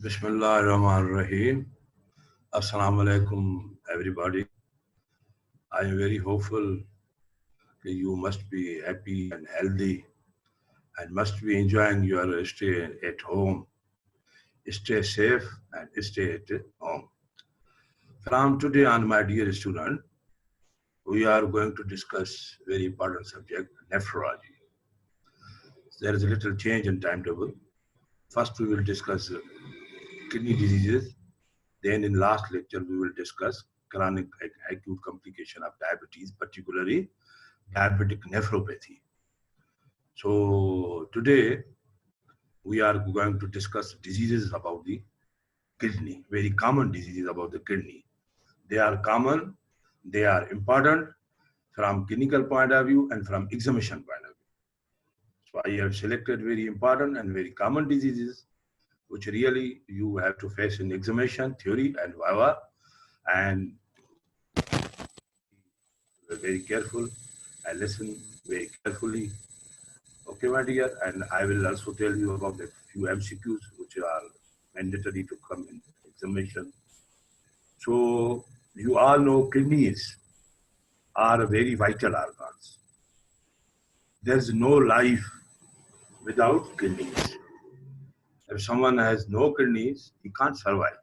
Bismillah ar-Rahman ar-Rahim. Assalamu alaikum, everybody. I am very hopeful that you must be happy and healthy and must be enjoying your stay at home. Stay safe and stay at home. From today on, my dear student, we are going to discuss very important subject, nephrology. There is a little change in timetable. First, we will discuss kidney diseases. Then in last lecture, we will discuss chronic acute complication of diabetes, particularly diabetic nephropathy. So today we are going to discuss diseases about the kidney, very common diseases about the kidney. They are common, they are important from clinical point of view and from examination point of view. So I have selected very important and very common diseases which really you have to face in examination, theory and viva, and very careful and listen very carefully. Okay, my dear, and I will also tell you about a few MCQs which are mandatory to come in examination. So you all know kidneys are very vital organs. There is no life without kidneys. If someone has no kidneys, he can't survive.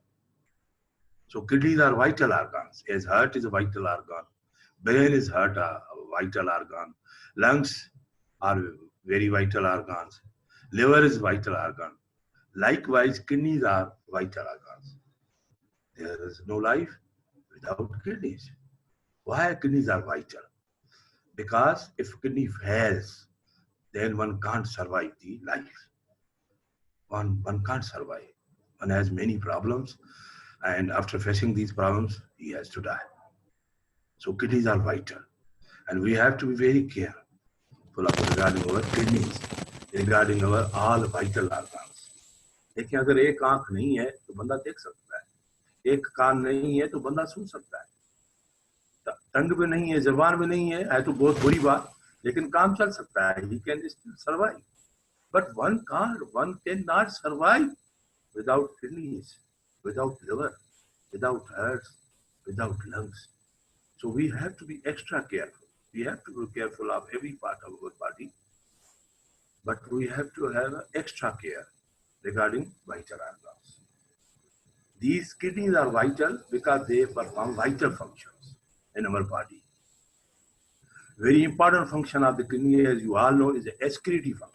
So kidneys are vital organs. As heart is a vital organ, brain is a vital organ, lungs are very vital organs, liver is vital organ. Likewise, kidneys are vital organs. There is no life without kidneys. Why kidneys are vital? Because if kidney fails, then one can't survive the life. One can't survive. One has many problems, and after facing these problems, he has to die. So kidneys are vital, and we have to be very careful regarding our kidneys, regarding our all vital organs. देखिए अगर एक आंख नहीं है तो बंदा देख सकता है, एक कान नहीं है तो बंदा सुन सकता है, टंग पे नहीं है, जबान में नहीं है तो बहुत बुरी बात, लेकिन काम चल सकता है, he can still survive. But one cannot survive without kidneys, without liver, without heart, without lungs. So we have to be extra careful. We have to be careful of every part of our body, but we have to have extra care regarding vital organs. These kidneys are vital because they perform vital functions in our body. Very important function of the kidney, as you all know, is the excretory function.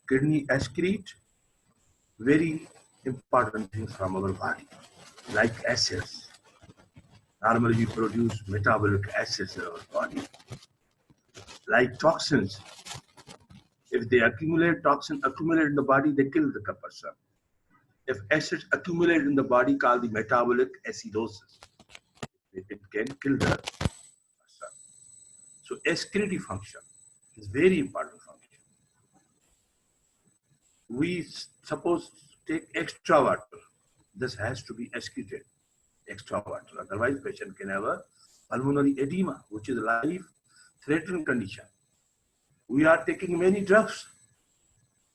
Kidney excrete very important things from our body, like acids. Normally we produce metabolic acids in our body. Like toxins. If they toxin accumulate in the body, they kill the person. If acids accumulate in the body, called the metabolic acidosis, it can kill the person. So excretory function is very important function. We suppose take extra water. This has to be excreted, extra water. Otherwise, patient can have a pulmonary edema, which is a life-threatening condition. We are taking many drugs,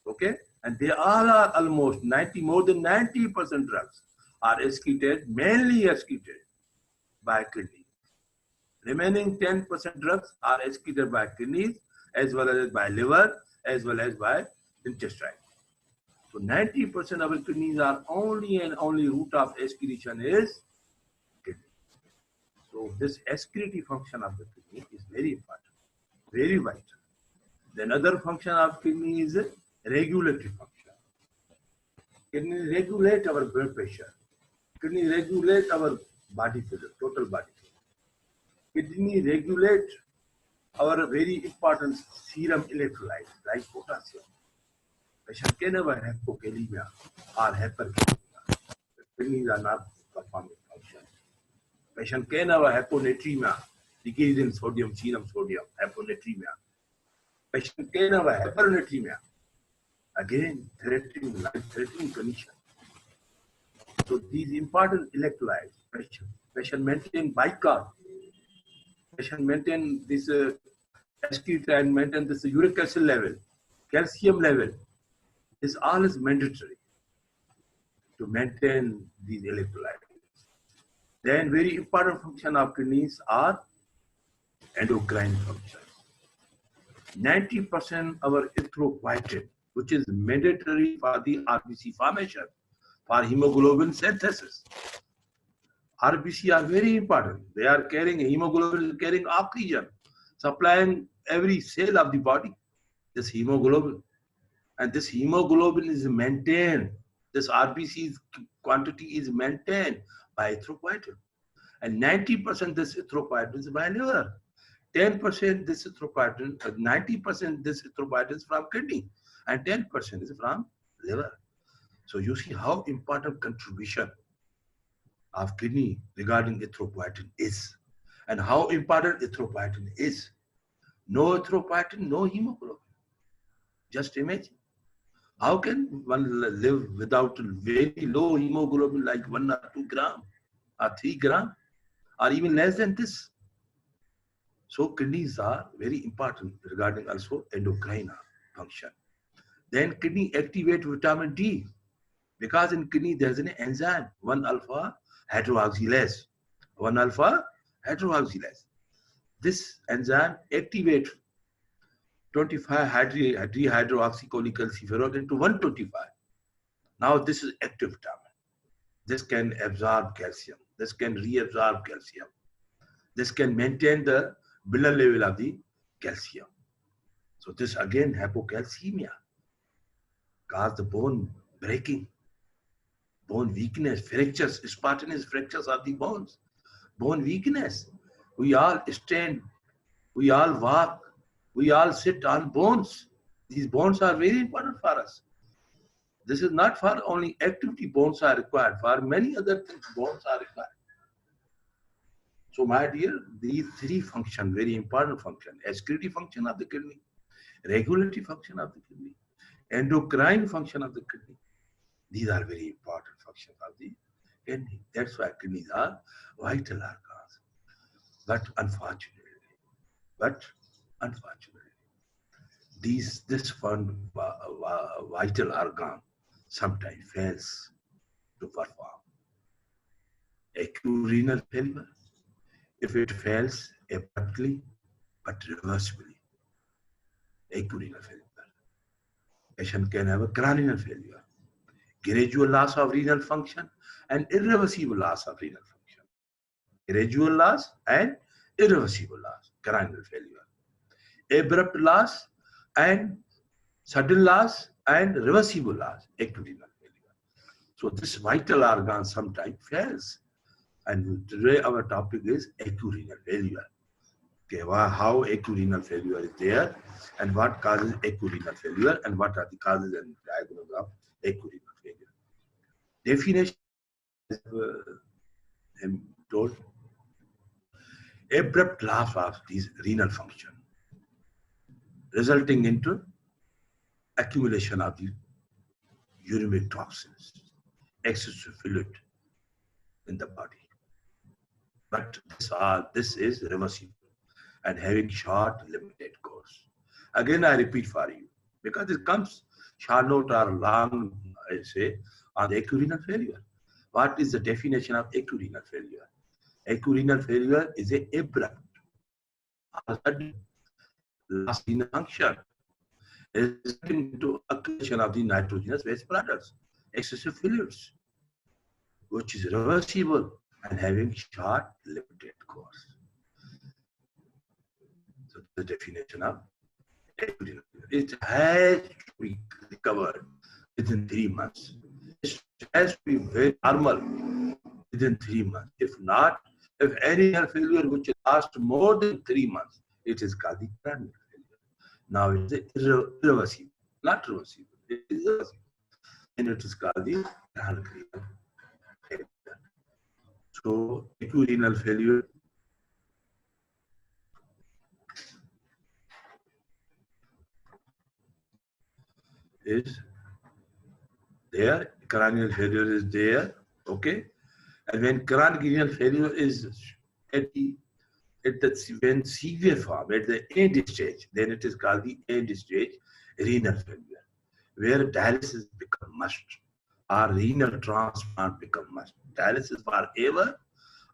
okay? And they all are almost more than 90% drugs are excreted, mainly excreted by kidney. Remaining 10% drugs are excreted by kidneys, as well as by liver, as well as by intestine. So 90% of our kidneys are only route of excretion is kidney. So this excretory function of the kidney is very important, very vital. The another function of kidney is regulatory function. Kidney regulate our blood pressure. Kidney regulate our body fluid, total body fluid. Kidney regulate our very important serum electrolytes like potassium. Patient can have hypokalemia or hyperkalemia. The kidneys are not performing function. Patient can have hyponatremia, decrease in sodium, serum sodium, hyponatremia. Patient can have hypernatremia, again life-threatening condition. So these important electrolytes, patient maintain bicarb, patient maintain this excrete and maintain this uric acid level, calcium level. This all is mandatory. to maintain these electrolytes. Then very important function of kidneys are endocrine functions. 90% our erythropoietin, which is mandatory for the RBC formation, for hemoglobin synthesis. RBC are very important. They are carrying hemoglobin, carrying oxygen, supplying every cell of the body. This hemoglobin, and this hemoglobin is maintained. This RBC quantity is maintained by erythropoietin, and 90% this erythropoietin is by liver. 10% this erythropoietin, 90% this erythropoietin is from kidney, and 10% is from liver. So you see how important contribution of kidney regarding erythropoietin is, and how important erythropoietin is. No erythropoietin, no hemoglobin. Just imagine. How can one live without very low hemoglobin like 1 or 2 gram or 3 gram or even less than this? So kidneys are very important regarding also endocrine function. Then kidney activate vitamin D, because in kidney there is an enzyme 1-alpha hydroxylase. 1-alpha hydroxylase. This enzyme activates 25 dehydroxycholecalciferol into 125. Now this is active vitamin. This can absorb calcium. This can reabsorb calcium. This can maintain the blood level of the calcium. So this again hypocalcemia cause the bone breaking, bone weakness, fractures, spontaneous fractures of the bones, bone weakness. We all stand, we all walk, we all sit on bones. These bones are very important for us. This is not for only activity bones are required. For many other things, bones are required. So my dear, these three functions, very important function: excretory function of the kidney, regulatory function of the kidney, endocrine function of the kidney. These are very important functions of the kidney. That's why kidneys are vital organs. But unfortunately, this one vital organ sometimes fails to perform. Acute renal failure, if it fails abruptly but reversibly, acute renal failure. Patient can have a chronic failure, gradual loss of renal function, and irreversible loss of renal function. Gradual loss and irreversible loss, chronic failure. Abrupt loss and sudden loss and reversible loss, acute renal failure. So this vital organ sometimes fails. And today our topic is acute renal failure. Okay, how acute renal failure is there, and what causes acute renal failure, and what are the causes and diagnosis of acute renal failure. Definition, I'm told, abrupt loss of these renal function, resulting into accumulation of the uremic toxins, excessive fluid in the body. But this is reversible and having short, limited course. Again, I repeat for you, because it comes short note or long, I say, on acute renal failure. What is the definition of acute renal failure? Acute renal failure is an abrupt or sudden loss in function, resulting into accumulation of the nitrogenous waste products, excessive fluids, which is reversible and having short, limited course. So the definition of acute renal failure. It has to be recovered within 3 months. It has to be very normal within 3 months. If not, if any renal failure which lasts more than 3 months, it is called the chronic failure. Now it is irreversible, not reversible. It is irreversible, and it is called the chronic renal failure. So acute renal failure is there, chronic failure is there, okay? And when chronic renal failure is when severe form, at the end stage, then it is called the end stage renal failure, where dialysis becomes must our renal transplant become must. Dialysis forever,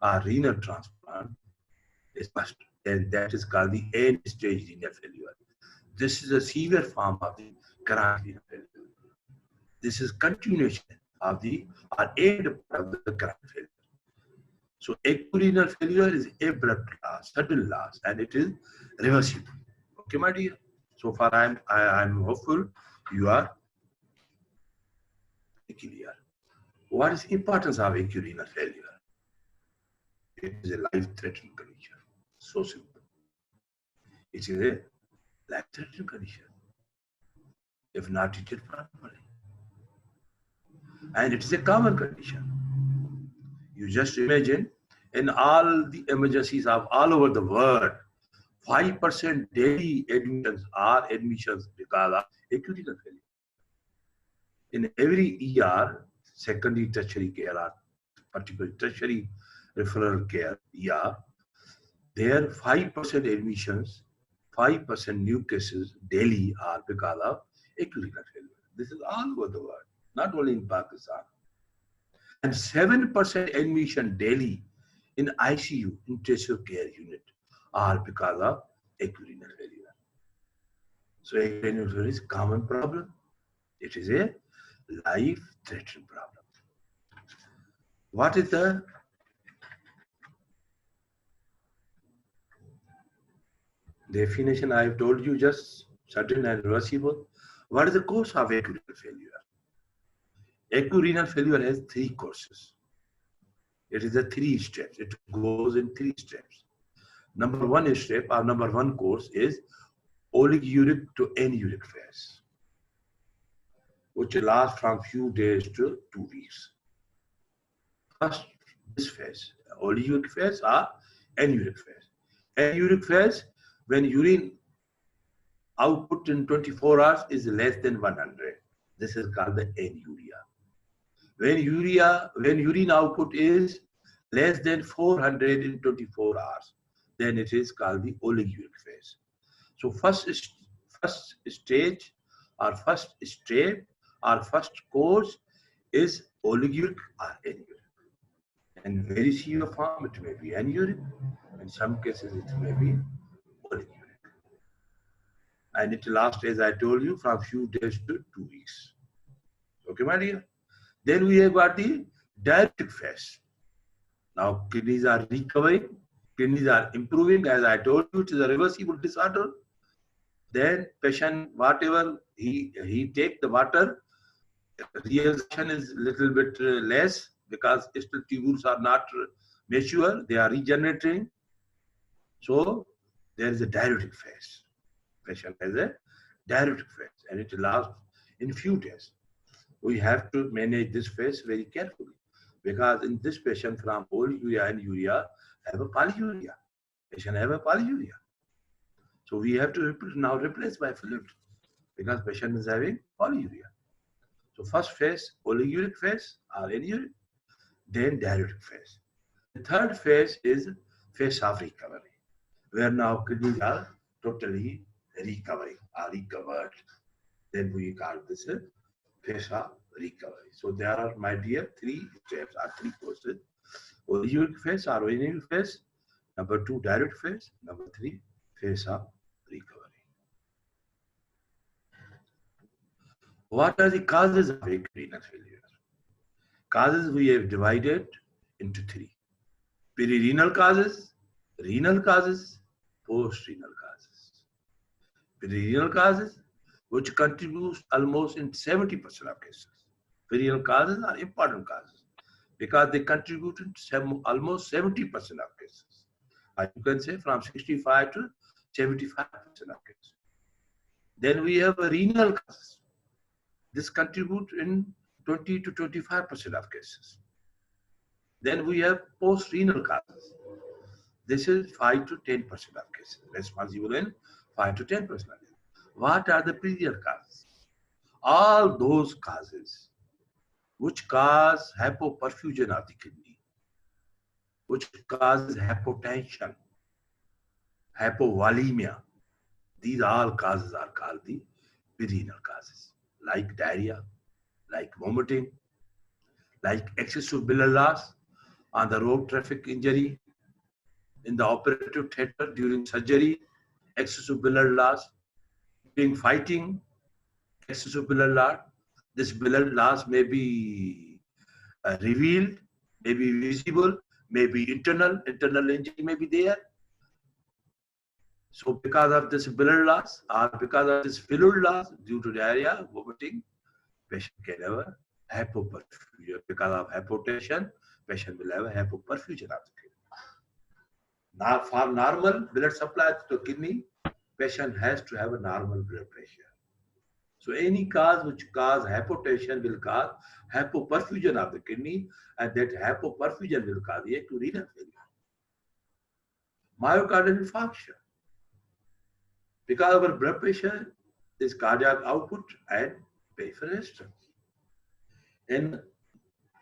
our renal transplant is must. And that is called the end stage renal failure. This is a severe form of the chronic renal failure. This is continuation of the or end of the chronic failure. So acute renal failure is abrupt loss, sudden loss, and it is reversible. Okay, my dear. So far, I'm hopeful you are clear. What is importance of acute renal failure? It is a life-threatening condition. So simple. It is a life-threatening condition if not treated properly, and it is a common condition. You just imagine in all the emergencies of all over the world, 5% daily admissions are admissions because of acute renal failure. In every ER, secondary tertiary care or particularly tertiary referral care, ER, there 5% admissions, 5% new cases daily are because of acute renal failure. This is all over the world, not only in Pakistan. And 7% admission daily in ICU, intensive care unit, are because of acute renal failure. So acute renal failure is a common problem. It is a life-threatening problem. What is the definition? I have told you just sudden and reversible. What is the cause of acute renal failure? Acute renal failure has 3 courses. It is a 3 steps. It goes in 3 steps. Number 1 step or number 1 course is oliguric to anuric phase, which lasts from few days to 2 weeks. First, this phase, oliguric phase or anuric phase. Anuric phase, when urine output in 24 hours is less than 100. This is called the anuria. When urine output is less than 400 in 24 hours, then it is called the oliguric phase. So first stage or first step or first course is oliguric or anuric. In very severe form, it may be anuric. In some cases, it may be oliguric. And it lasts, as I told you, from few days to 2 weeks. Okay, my dear? Then we have got the diuretic phase. Now, kidneys are recovering, kidnees are improving. As I told you, it is a reversible disorder. Then patient, whatever he take the water, reabsorption is little bit less because still tubules are not mature, they are regenerating. So there is a diuretic phase. Patient has a diuretic phase and it lasts in few days. We have to manage this phase very carefully because in this patient from oliguria and urea have a polyuria. Patient have a polyuria. So we have to now replace by fluid because patient is having polyuria. So first phase, oliguric phase or anuric, then diuretic phase. The third phase is phase of recovery, where now kidneys are totally recovering or recovered. Then we call this a phase of recovery. So there are, my dear, 3 steps or 3 courses. Oliguric phase or anuric phase, number 2, diuretic phase, number 3, phase of recovery. What are the causes of acute renal failure? Causes we have divided into 3. Perirenal causes, renal causes, post-renal causes. Perirenal causes, which contributes almost in 70% of cases. Perirenal causes are important causes because they contribute in almost 70% of cases. You can say from 65 to 75% of cases. Then we have renal causes. This contributes in 20 to 25% of cases. Then we have post-renal causes. This is 5 to 10% of cases, responsible in 5 to 10% of cases. What are the perirenal causes? All those causes which cause hypoperfusion of the kidney, which causes hypotension, hypovolemia. These all causes are called the perirenal causes, like diarrhea, like vomiting, like excessive biliary loss on the road traffic injury, in the operative theatre during surgery, excessive biliary loss, during fighting, excessive biliary loss. This biliary loss may be revealed, may be visible, may be internal injury may be there. So because of this biliary loss or because of this fluid loss due to diarrhea, vomiting, patient can have a hypoperfusion. Because of hypotension, patient will have a hypoperfusion of the kidney. Now, for normal blood supply to the kidney, patient has to have a normal blood pressure. So any cause which cause hypotension will cause hypoperfusion of the kidney, and that hypoperfusion will cause a renal failure. Myocardial infarction. Because of our blood pressure, is cardiac output and peripheral resistance. In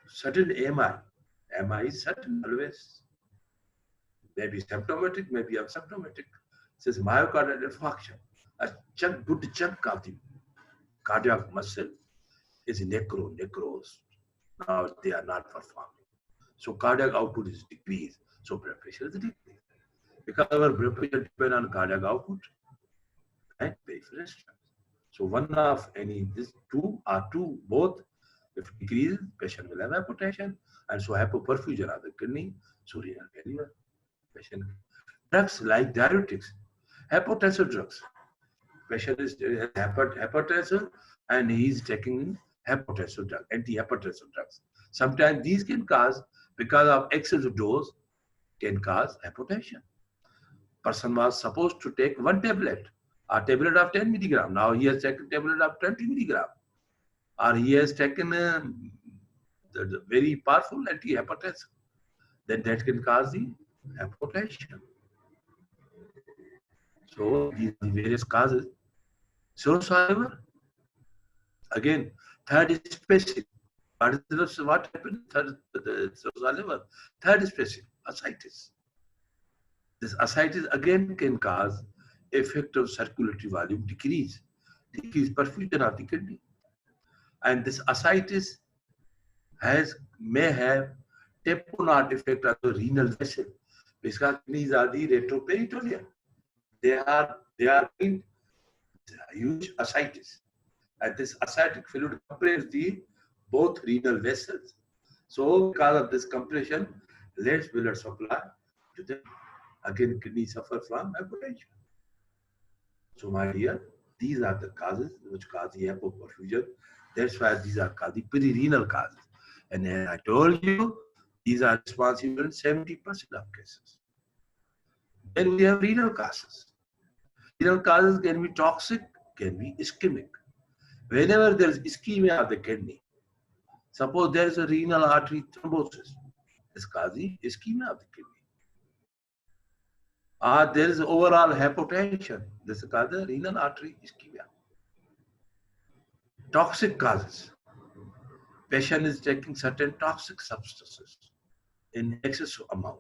certain MI is certain always. Maybe symptomatic, maybe asymptomatic. Says myocardial infarction. A good chunk of the cardiac muscle is necrosed. Now they are not performing. So cardiac output is decreased. So blood pressure is decreased. Because our blood pressure depends on cardiac output and peripheral resistance. So one of any this two or two both, if decreases, patient will have hypotension, and so hypoperfusion of the kidney, so renal failure. Patient drugs like diuretics, hypotensive drugs. Patient is hypertensive and he is taking hypotensive drug, antihypertensive drugs. Sometimes these can cause, because of excessive dose, can cause hypotension. Person was supposed to take one tablet, a tablet of 10 milligram. Now he has taken a tablet of 20 milligram. Or he has taken the very powerful antihypertensive. Then that can cause the hypotension. So these are the various causes. Cirrhosis liver. Again, third is specific. What happened? Third, the cirrhosis liver. Third is specific. Ascites. This ascites again can cause effective circulatory volume decrease perfusion of the kidney. And this ascites may have tamponade effect on the renal vessel. Because kidneys are the retroperitoneal. They are in huge ascites. And this ascitic fluid compresses the both renal vessels. So because of this compression, less blood supply to the again kidney suffer from hypotension. So my dear, these are the causes which cause the hypoperfusion. That's why these are called the perirenal causes. And as I told you, these are responsible in 70% of cases. Then we have renal causes. Renal causes can be toxic, can be ischemic. Whenever there is ischemia of the kidney, suppose there is a renal artery thrombosis, this causes the ischemia of the kidney. Or there is overall hypotension, this is called the renal artery ischemia. Toxic causes. Patient is taking certain toxic substances in excessive amount,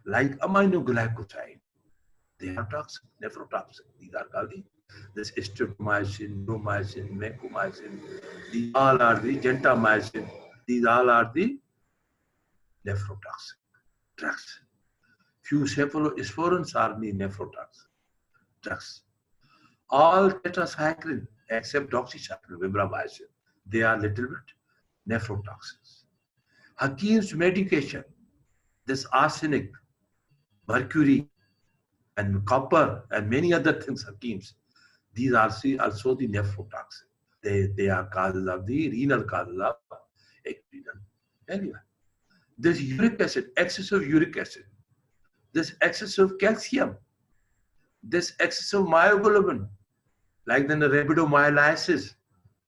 like aminoglycoside. They are toxic, nephrotoxic. These are called this streptomycin, neomycin, vancomycin. These all are the gentamicin. These all are the nephrotoxic drugs. Few cephalosporins are the nephrotoxic drugs. All tetracycline except doxycycline, vibramycin, they are little bit nephrotoxics. Hakim's medication, this arsenic, mercury, and copper, and many other things, Hakim's, these are also the nephrotoxic. They are causes of the renal causes of renal failure. This uric acid, excessive uric acid, this excessive calcium, this excessive myoglobin, like the rhabdomyolysis,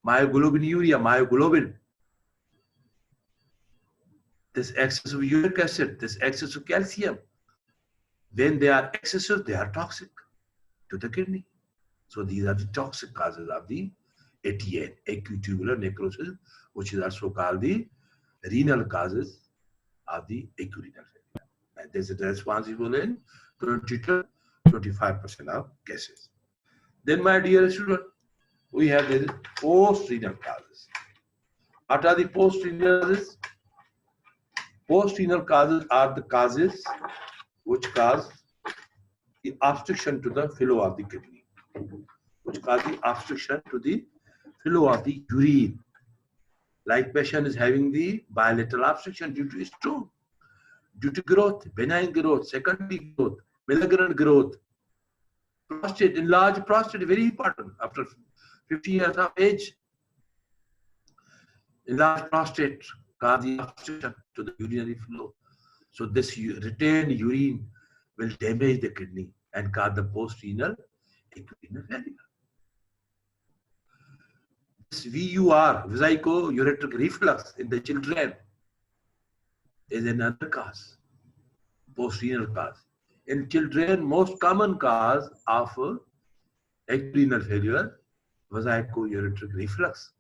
myoglobinuria, myoglobin, this excessive uric acid, this excessive calcium, when they are excessive, they are toxic to the kidney. So these are the toxic causes of the ATN, acute tubular necrosis, which is also called the renal causes of the acute renal failure. And this is responsible in 20 to 25% of cases. Then, my dear student, we have the post-renal causes. What are the post-renal causes? Post-renal causes are the causes which cause the obstruction to the flow of the kidney, which cause the obstruction to the flow of the urine. Like patient is having the bilateral obstruction due to stone, due to growth, benign growth, secondary growth, malignant growth, prostate, enlarged prostate, very important after 50 years of age. Enlarged prostate cause the obstruction to the urinary flow. So this retained urine will damage the kidney and cause the post-renal renal failure. This VUR, vesico-ureteric reflux in the children, is another cause, post-renal cause. In children, most common cause of renal failure, vesico-ureteric reflux.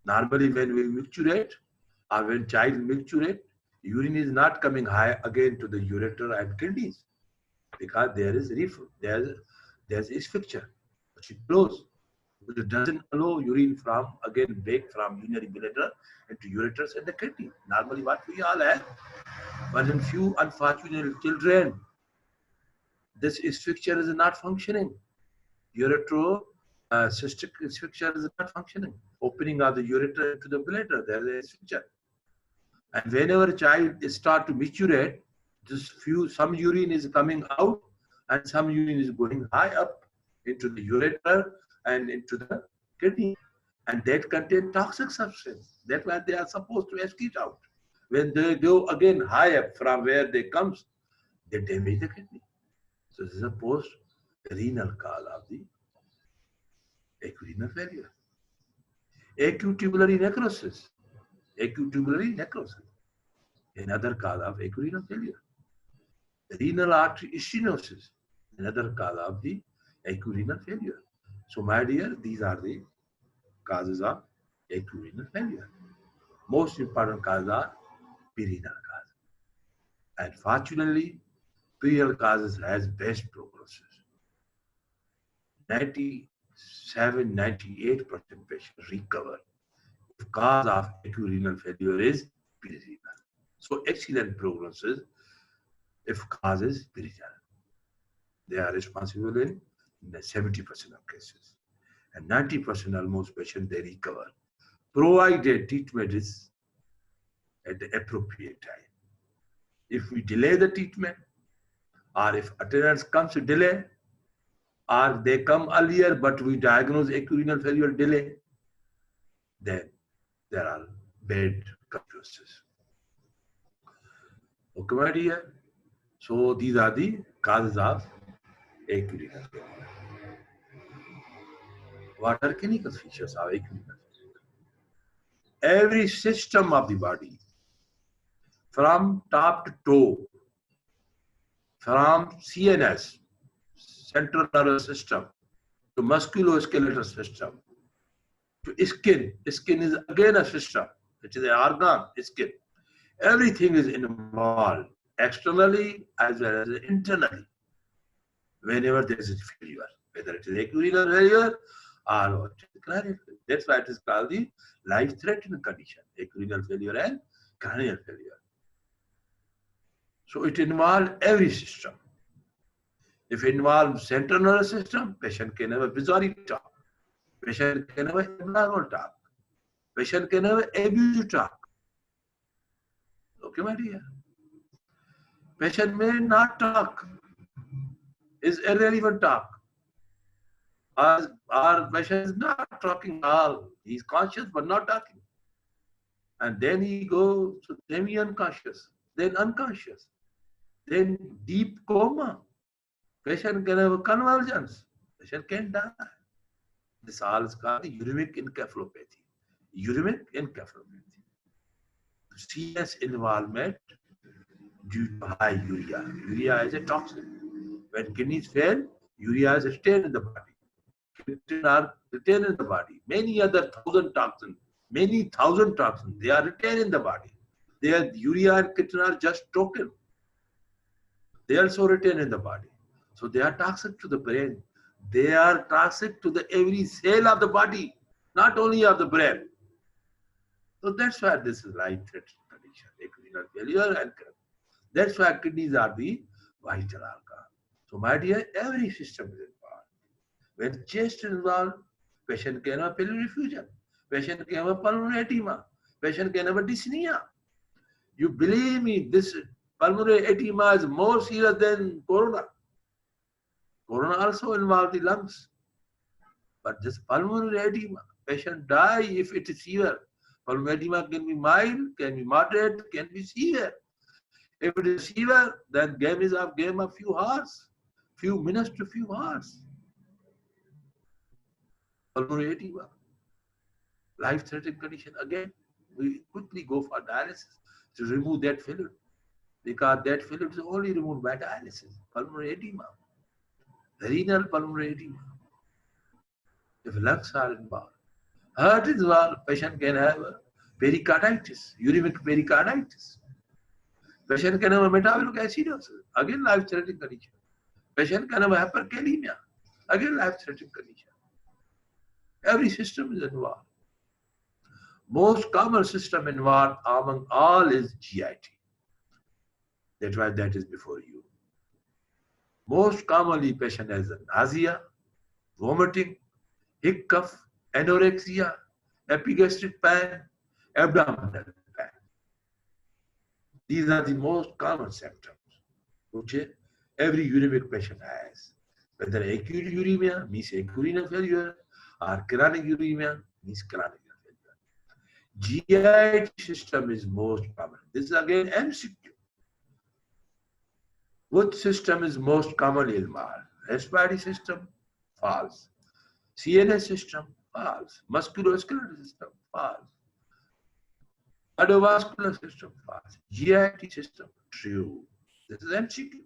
Normally, when we micturate or when child micturate, urine is not coming high again to the ureter and kidneys because there is there's asphyxia, which it close, which doesn't allow urine from again back from urinary bladder into ureters and the kidney. Normally, what we all have, but in few unfortunate children, this asphyxia is not functioning. Uretero cystic asphyxia is not functioning. Opening of the ureter into the bladder, there is asphyxia. And whenever a child start to maturate, some urine is coming out and some urine is going high up into the ureter and into the kidney. And that contain toxic substance. That's why they are supposed to excrete out. When they go again high up from where they comes, they damage the kidney. So this is a post-renal cause of the acute renal failure. Acute tubular necrosis. Acute tubular necrosis, another cause of acute renal failure. Renal artery stenosis, another cause of the acute renal failure. So, my dear, these are the causes of acute renal failure. Most important causes are perirenal causes. And fortunately, perirenal causes has best prognosis. 97-98% patients recover. The cause of acute renal failure is perirenal. So excellent prognosis if cause is perirenal. They are responsible in 70% of cases. And 90% almost patients they recover, provided treatment is at the appropriate time. If we delay the treatment, or if attendance comes to delay, or they come earlier but we diagnose acute renal failure delay, then there are bad consequences. Okay, my dear. So these are the causes of acute renal failure. What are clinical features of acute renal failure? Every system of the body, from top to toe, from CNS, central nervous system, to musculoskeletal system, to skin. Skin is again a system, which is an organ, skin. Everything is involved, externally as well as internally, whenever there is a failure, whether it is acute renal failure or cranial failure. That's why it is called the life-threatening condition, acute renal failure and cranial failure. So it involves every system. If it involves central nervous system, patient can have a bizarre talk. Patient can have a abnormal talk. Patient can have abusive talk. Okay, my dear. Patient may not talk. Is irrelevant talk. Our patient is not talking all. He's conscious but not talking. And then he goes to semi-unconscious, then unconscious, then deep coma. Patient can have a convulsions. Patient can die. This all is called uremic encephalopathy. Uremic encephalopathy. CS involvement due to high urea. Urea is a toxin. When kidneys fail, urea is retained in the body. Kidneys are retained in the body. Many other thousand toxins, they are retained in the body. Their urea and kidney are just token. They also retain in the body. So they are toxic to the brain. They are toxic to the every cell of the body, not only of the brain. So that's why this is life-threatening condition, renal failure, and that's why kidneys are the vital organ. So my dear, every system is involved. When chest is involved, patient can have pulmonary effusion, patient can have pulmonary edema, patient can have dyspnea. You believe me, this pulmonary edema is more serious than corona. Corona also involves the lungs. But this pulmonary edema, patient die if it is severe. Pulmonary edema can be mild, can be moderate, can be severe. If it is severe, then game of few hours, few minutes to few hours. Pulmonary edema, life-threatening condition. Again, we quickly go for dialysis to remove that fluid, because that fluid is only removed by dialysis. Pulmonary edema, renal pulmonary edema. If lungs are involved, heart is involved, patient can have pericarditis, uremic pericarditis. Patient can have a metabolic acidosis, again life-threatening condition. Patient can have hyperkalemia, again life-threatening condition. Every system is involved. Most common system involved among all is GIT. That's why that is before you. Most commonly patient has nausea, vomiting, hiccup, anorexia, epigastric pain, abdominal pain. These are the most common symptoms which every uremic patient has. Whether acute uremia means acute renal failure or chronic uremia means chronic renal failure. GIT system is most common. This is again MCQ. What system is most commonly involved? Respiratory system, false. CNS system, false. Musculoskeletal system, false. Cardiovascular system, false. GIT system, true. This is MCQ.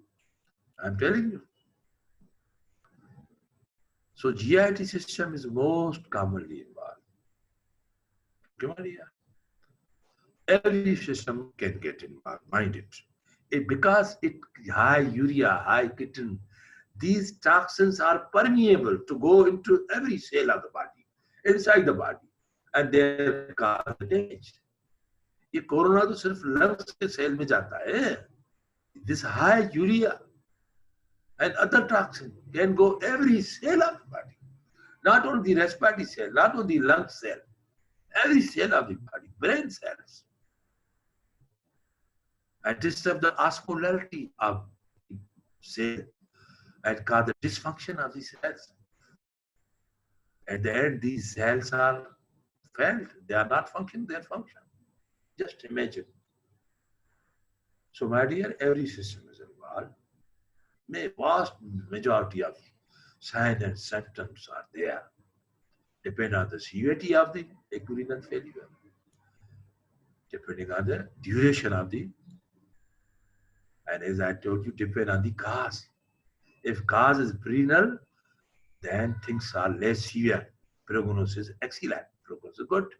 I'm telling you. So GIT system is most commonly involved. Come on here. Every system can get involved, mind it. Because it high urea, high creatinine, these toxins are permeable to go into every cell of the body, inside the body, and they cause damage. ये corona तो सिर्फ lungs के cell में जाता है. This high urea and other toxin can go every cell of the body, not only the respiratory cell, not only the lung cell, every cell of the body, brain cells. And disturb the osmolarity of the cell and cause the dysfunction of the cells. At the end, these cells are failed. They are not functioning their function. Just imagine. So, my dear, every system is involved. Vast majority of signs and symptoms are there. Depending on the severity of the acute renal failure, depending on the duration of the, and as I told you, depend on the cause. If cause is renal, then things are less severe. Prognosis excellent. Prognosis good.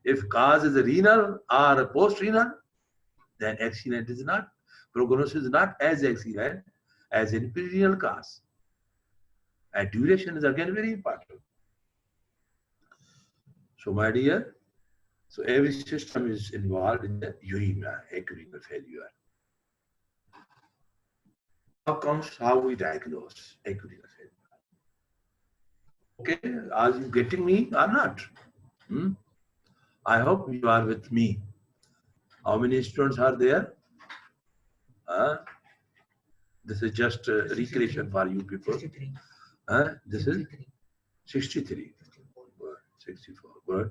If cause is renal or post-renal, then excellent is not. Prognosis is not as excellent as in pre-renal cause. And duration is again very important. So my dear, so every system is involved in the uremia, acute renal failure. Now comes how we diagnose acute renal failure. Okay, are you getting me or not? I hope you are with me. How many students are there? This is just a recreation for you people. 63. This 63. Is 63. 64. Good.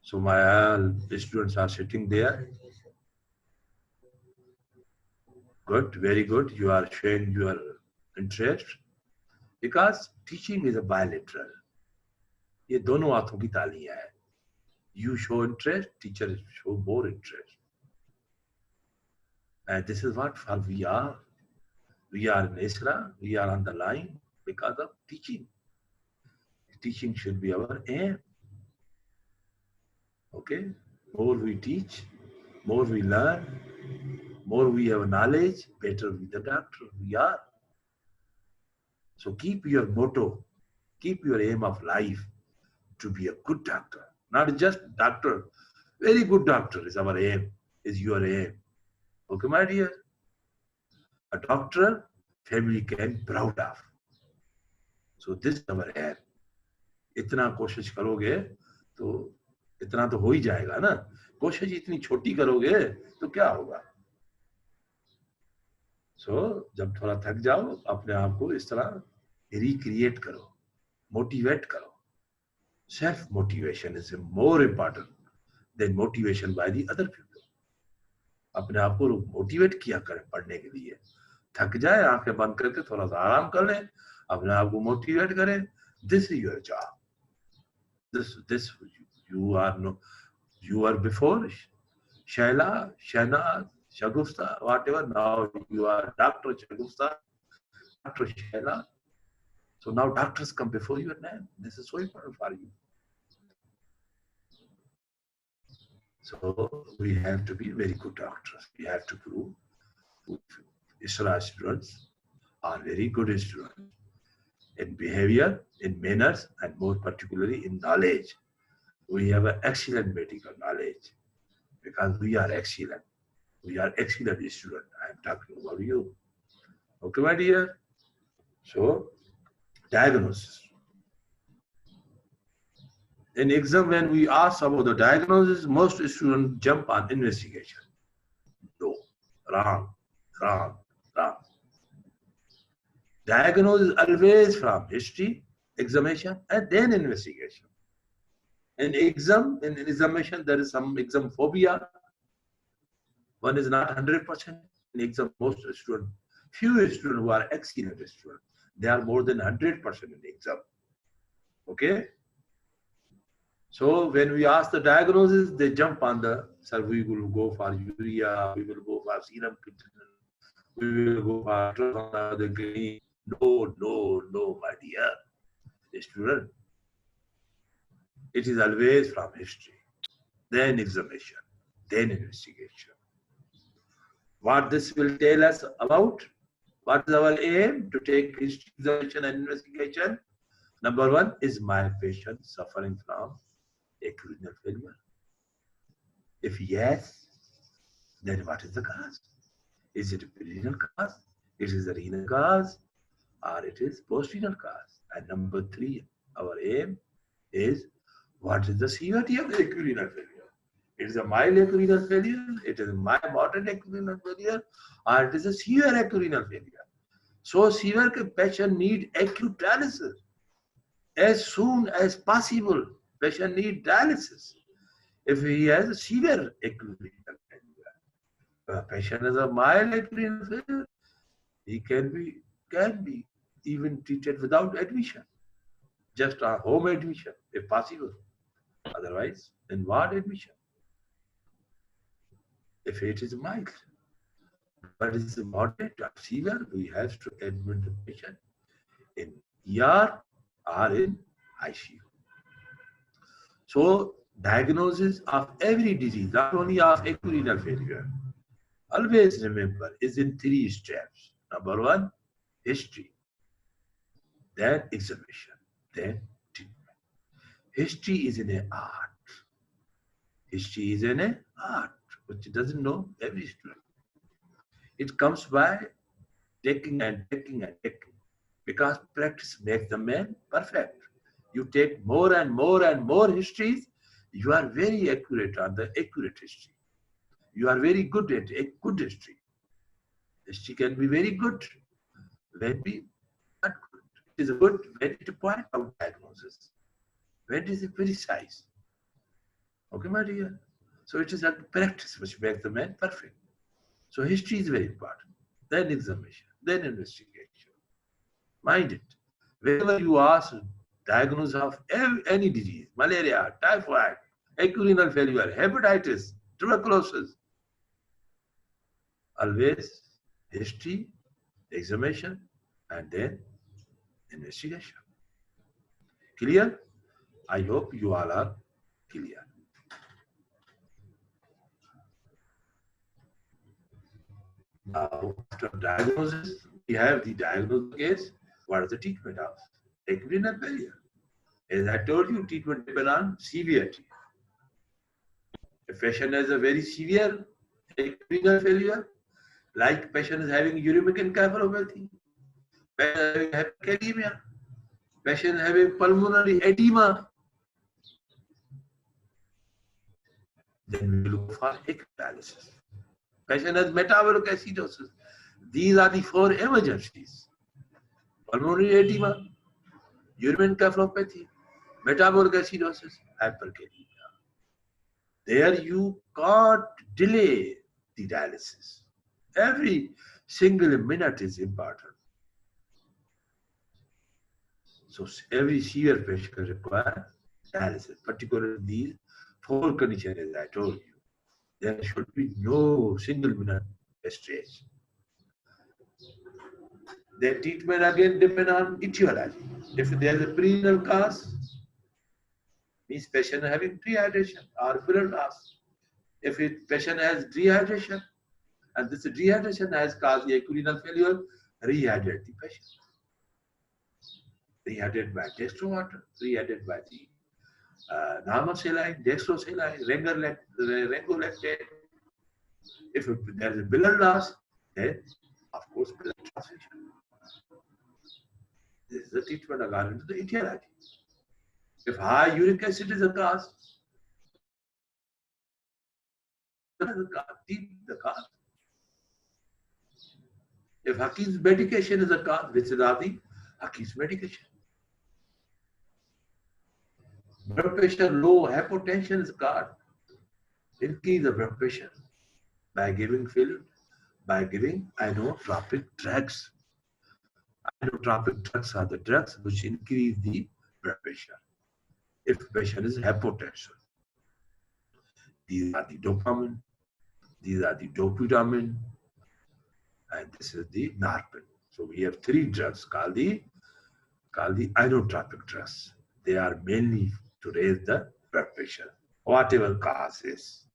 So my students are sitting there. Good. Very good. You are showing your interest. Because teaching is a bilateral. ये दोनों हाथों की तालियां है. You show interest, teacher show more interest. And this is what for we are. We are in ISRA, we are on the line because of teaching. Teaching should be our aim. Okay? More we teach, more we learn, more we have knowledge, better we the doctor we are. So keep your motto, keep your aim of life to be a good doctor. not just doctor. Very good doctor is our aim, is your aim. Okay, my dear? A doctor family can proud of. So this is our aim. इतना कोशिश करोगे तो इतना तो हो ही जाएगा ना. कोशिश इतनी छोटी करोगे तो क्या होगा? So जब थोड़ा थक जाओ अपने आप को इस तरह रिक्रिएट करो, मोटिवेट करो. Self motivation is more important than motivation by the other people. अपने आप को मोटिवेट किया करें पढ़ने के लिए. थक जाए आंखें बंद करके थोड़ा सा आराम कर लें, अपने आप को मोटिवेट करें. This is your job. This you are before Shaila, Shana, Shagusta, whatever. Now you are Dr. Shagusta, Dr. Shaila. So now doctors come before your name. This is so important for you. So we have to be very good doctors. We have to prove ISRA students are very good students in behavior, in manners, and more particularly in knowledge. We have an excellent medical knowledge because we are excellent. We are excellent students. I am talking about you. Okay, my dear? So, diagnosis. In exam, when we ask about the diagnosis, most students jump on investigation. No, wrong. Diagnosis always from history, examination, and then investigation. In examination, there is some exam phobia. One is not 100%. In exam, most students, few students who are excellent students, they are more than 100% in the exam. Okay? So when we ask the diagnosis, they jump on the, sir, we will go for urea, we will go for serum creatinine, we will go for the green. No, my dear student. It is always from history, then examination, then investigation. What this will tell us about? What is our aim to take history, examination, and investigation? Number one, is my patient suffering from acute renal failure? If yes, then what is the cause? Is it a renal cause? It is a renal cause, or it is post-renal cause? And number three, our aim is what is the severity of the acute renal failure? It is a mild acute renal failure, it is a moderate acute renal failure, or it is a severe acute renal failure. So severe patient need acute dialysis. As soon as possible, patient need dialysis. If he has a severe acute renal failure, patient has a mild acute renal failure, he can be even treated without admission, just a home admission if possible. Otherwise, in ward admission. If it is mild, but it is moderate or severe, we have to admit the patient in ER or in ICU. So, diagnosis of every disease, not only of acute renal failure, always remember, is in 3 steps. Number one, history, then examination, then treatment. History is in an art. History is in an art, which doesn't know every student. It comes by taking and taking and taking, because practice makes the man perfect. You take more and more and more histories, you are very accurate on the accurate history. You are very good at a good history. History can be very good, when be not good. It is good when it point out diagnosis, when it is precise. Okay, my dear? So it is a practice which makes the man perfect. So history is very important. Then examination, then investigation. Mind it. Whenever you ask diagnosis of any disease, malaria, typhoid, acute renal failure, hepatitis, tuberculosis, always history, examination, and then investigation. Clear? I hope you all are clear. Now, after diagnosis, we have the diagnosis case. What is the treatment of acute renal failure? As I told you, treatment depends on severity. If patient has a very severe renal failure, like patient is having uremic encephalopathy, patient having hyperkalemia, patient having pulmonary edema, then we look for dialysis. Patient has metabolic acidosis. These are the 4 emergencies: pulmonary edema, uremic encephalopathy, metabolic acidosis, hyperkalemia. There you can't delay the dialysis. Every single minute is important. So every severe patient requires dialysis, particularly these 4 conditions as I told you. There should be no single minute wastage. The treatment again depends on etiology. If there is a prerenal cause, means patient having dehydration or blood loss. If patient has dehydration, and this dehydration has caused acute renal failure, rehydrate the patient. Rehydrate by dextro water, rehydrate by the normal saline, dextro saline, rengolactate. If there is a blood loss, then of course blood transfusion. This is the treatment according to the etiology. If high uric acid is a cause, the cause. If Hakim's medication is a cause, which is the Hakim's medication. Blood pressure low, hypotension is a cause. Increase the blood pressure by giving inotropic drugs. Inotropic drugs are the drugs which increase the blood pressure. If patient is hypotension, these are the dopamine, these are the dopamine, and this is the norepinephrine. So we have 3 drugs called the inotropic drugs. They are mainly to raise the blood pressure, whatever cause is.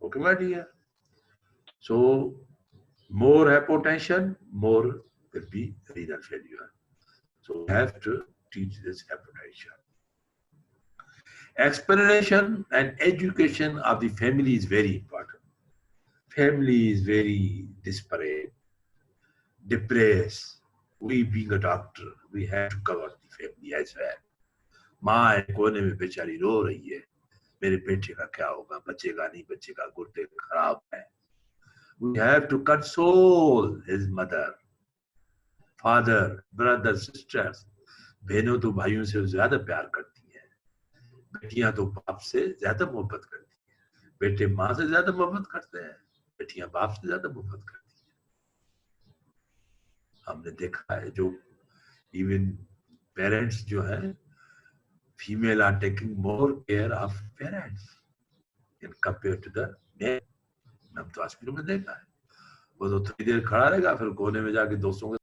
Okay, my dear. So more hypotension, more will be renal failure. So we have to teach this hypotension. Explanation and education of the family is very important. Family is very disparate, depressed. We being a doctor, we have to cover the family as well. माँ कोने में बेचारी रो रही है, मेरे बेटे का क्या होगा, बचेगा नहीं, बच्चे का गुर्दे खराब है. We have to console his mother, father, brothers, sisters. बहनों तो भाइयों से ज्यादा प्यार करती हैं, बेटियां तो बाप से ज्यादा मोहब्बत करती हैं, बेटे माँ से ज्यादा मोहब्बत करते हैं, बेटियां बाप से ज्यादा मोहब्बत करती हैं. हमने देखा है जो इवन पेरेंट्स जो है, female are taking more care of parents in compared to the men. हम तो हॉस्पिटल में देखा है, वो तो थोड़ी देर खड़ा रहेगा, फिर कोने में जाके दोस्तों के